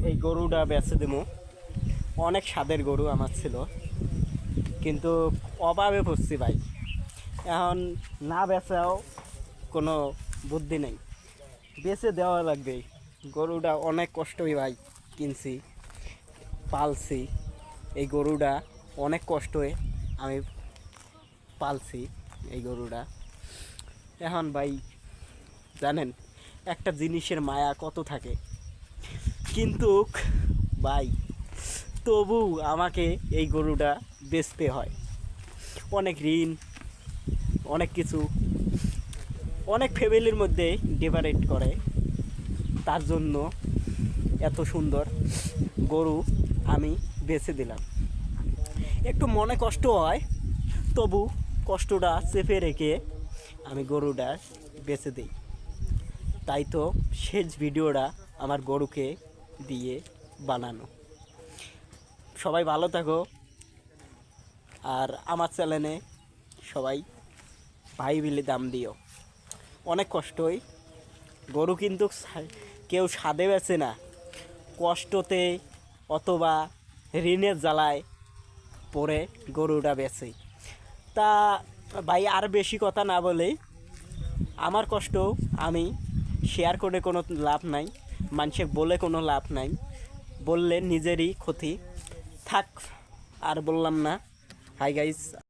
এই গরুটা বেচে দেবো। অনেক স্বাদের গরু আমার ছিল, কিন্তু অভাবে পড়ছি ভাই। এখন না বেচাও কোনো বুদ্ধি নেই, বেচে দেওয়া লাগবে। গরুটা অনেক কষ্টই ভাই কিনছি, পালছি। এই গরুটা অনেক কষ্টে আমি পালছি এই গরুটা। এখন ভাই জানেন একটা জিনিসের মায়া কত থাকে, কিন্তু ভাই তবু আমাকে এই গরুটা বেচতে হয়। অনেক ঋণ, অনেক কিছু, অনেক ফ্যামিলির মধ্যে ডিভাইড করে, তার জন্য এত সুন্দর গরু আমি বেচে দিলাম। একটু মনে কষ্ট হয়, তবু কষ্টটা চেপে রেখে আমি গরুটা বেচে দিই। তাই তো শেষ ভিডিওটা আমার গরুকে দিয়ে বানানো। সবাই ভালো থাকো, আর আমার চ্যানেলে সবাই ভাই বিলে দাম দিও। অনেক কষ্টই গরু, কিন্তু কেউ স্বাদে বেচে না, কষ্টতে অথবা ঋণের জ্বালায় পরে গরুটা বেচে। তা ভাই আর বেশি কথা না বলে, আমার কষ্ট আমি শেয়ার করে কোনো লাভ নাই, মানুষে বলে কোনো লাভ নাই, বললে নিজেরই ক্ষতি। থাক, আর বললাম না। Hi guys.